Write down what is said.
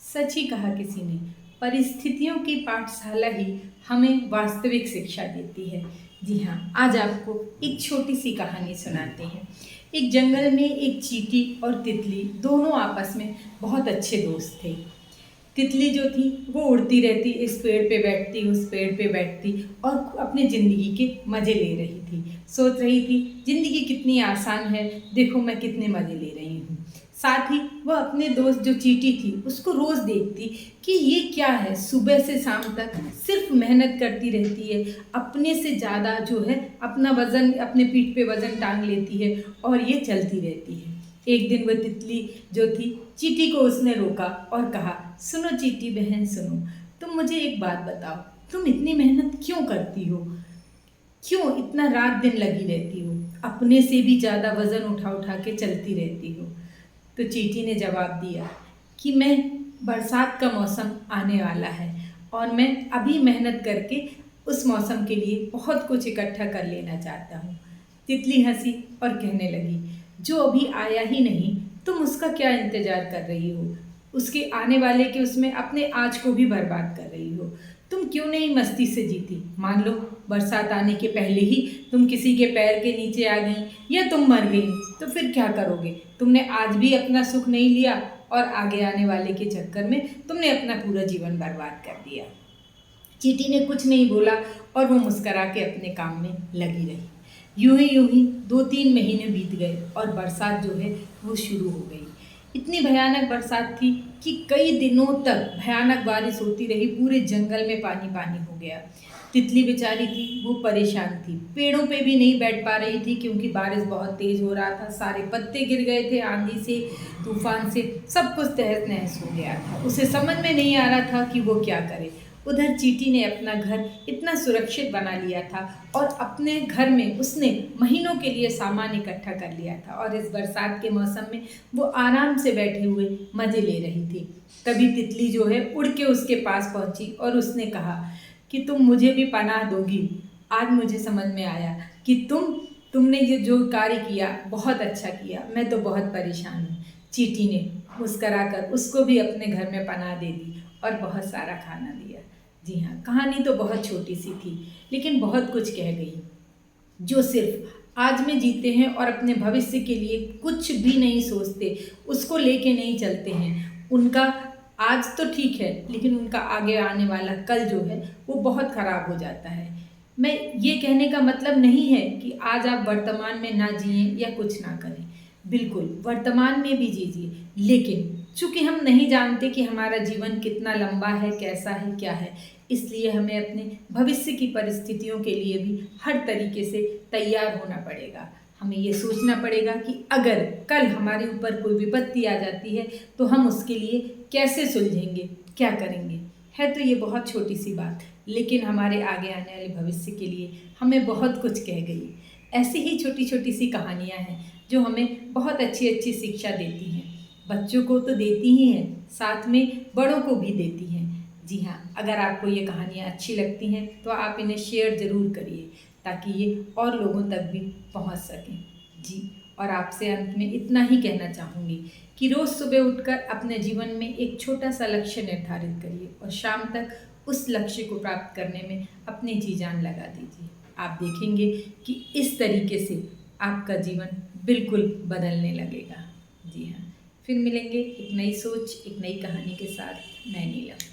सच ही कहा किसी ने, परिस्थितियों की पाठशाला ही हमें वास्तविक शिक्षा देती है। जी हाँ, आज आपको एक छोटी सी कहानी सुनाते हैं। एक जंगल में एक चींटी और तितली दोनों आपस में बहुत अच्छे दोस्त थे। तितली जो थी वो उड़ती रहती, इस पेड़ पे बैठती, उस पेड़ पे बैठती और अपनी ज़िंदगी के मज़े ले रही थी। सोच रही थी ज़िंदगी कितनी आसान है, देखो मैं कितने मज़े ले रही हूँ। साथ ही वह अपने दोस्त जो चींटी थी उसको रोज़ देखती कि ये क्या है, सुबह से शाम तक सिर्फ मेहनत करती रहती है, अपने से ज़्यादा जो है अपना वज़न अपने पीठ पे वज़न टांग लेती है और ये चलती रहती है। एक दिन वह तितली जो थी चींटी को उसने रोका और कहा, सुनो चींटी बहन सुनो, तुम मुझे एक बात बताओ, तुम इतनी मेहनत क्यों करती हो, क्यों इतना रात दिन लगी रहती हो, अपने से भी ज़्यादा वज़न उठा उठा के चलती रहती हो। तो चींटी ने जवाब दिया कि मैं बरसात का मौसम आने वाला है और मैं अभी मेहनत करके उस मौसम के लिए बहुत कुछ इकट्ठा कर लेना चाहता हूँ। तितली हंसी और कहने लगी, जो अभी आया ही नहीं तुम उसका क्या इंतज़ार कर रही हो, उसके आने वाले के उसमें अपने आज को भी बर्बाद कर रही हो। तुम क्यों नहीं मस्ती से जीती, मान लो बरसात आने के पहले ही तुम किसी के पैर के नीचे आ गई या तुम मर गई, तो फिर क्या करोगे। तुमने आज भी अपना सुख नहीं लिया और आगे आने वाले के चक्कर में तुमने अपना पूरा जीवन बर्बाद कर दिया। चींटी ने कुछ नहीं बोला और वो मुस्करा के अपने काम में लगी रही। यूं ही 2-3 महीने बीत गए और बरसात जो है वो शुरू हो गई। इतनी भयानक बरसात थी कि कई दिनों तक भयानक बारिश होती रही, पूरे जंगल में पानी पानी हो गया। तितली बेचारी थी वो परेशान थी, पेड़ों पे भी नहीं बैठ पा रही थी क्योंकि बारिश बहुत तेज़ हो रहा था, सारे पत्ते गिर गए थे, आंधी से तूफान से सब कुछ तहस नहस हो गया था। उसे समझ में नहीं आ रहा था कि वो क्या करे। उधर चींटी ने अपना घर इतना सुरक्षित बना लिया था और अपने घर में उसने महीनों के लिए सामान इकट्ठा कर लिया था और इस बरसात के मौसम में वो आराम से बैठे हुए मज़े ले रही थी। तभी तितली जो है उड़ के उसके पास पहुंची और उसने कहा कि तुम मुझे भी पनाह दोगी। आज मुझे समझ में आया कि तुमने ये जो कार्य किया बहुत अच्छा किया, मैं तो बहुत परेशान हूँ। चींटी ने मुस्कराकर उसको भी अपने घर में पनाह दे दी और बहुत सारा खाना दिया। जी हाँ, कहानी तो बहुत छोटी सी थी लेकिन बहुत कुछ कह गई। जो सिर्फ आज में जीते हैं और अपने भविष्य के लिए कुछ भी नहीं सोचते, उसको लेके नहीं चलते हैं, उनका आज तो ठीक है लेकिन उनका आगे आने वाला कल जो है वो बहुत ख़राब हो जाता है। मैं ये कहने का मतलब नहीं है कि आज आप वर्तमान में ना जिएं या कुछ ना करें, बिल्कुल वर्तमान में भी जीजिए, लेकिन चूँकि हम नहीं जानते कि हमारा जीवन कितना लंबा है, कैसा है, क्या है, इसलिए हमें अपने भविष्य की परिस्थितियों के लिए भी हर तरीके से तैयार होना पड़ेगा। हमें ये सोचना पड़ेगा कि अगर कल हमारे ऊपर कोई विपत्ति आ जाती है तो हम उसके लिए कैसे सुलझेंगे, क्या करेंगे। है तो ये बहुत छोटी सी बात, लेकिन हमारे आगे आने वाले भविष्य के लिए हमें बहुत कुछ कह गई। ऐसी ही छोटी छोटी सी कहानियाँ हैं जो हमें बहुत अच्छी अच्छी शिक्षा देती हैं। बच्चों को तो देती ही हैं, साथ में बड़ों को भी देती हैं। जी हाँ, अगर आपको ये कहानियाँ अच्छी लगती हैं तो आप इन्हें शेयर ज़रूर करिए ताकि ये और लोगों तक भी पहुँच सकें। जी, और आपसे अंत में इतना ही कहना चाहूँगी कि रोज़ सुबह उठकर अपने जीवन में एक छोटा सा लक्ष्य निर्धारित करिए और शाम तक उस लक्ष्य को प्राप्त करने में अपनी जी जान लगा दीजिए। आप देखेंगे कि इस तरीके से आपका जीवन बिल्कुल बदलने लगेगा। जी हाँ, फिर मिलेंगे एक नई सोच, एक नई कहानी के साथ। मैं नीलम।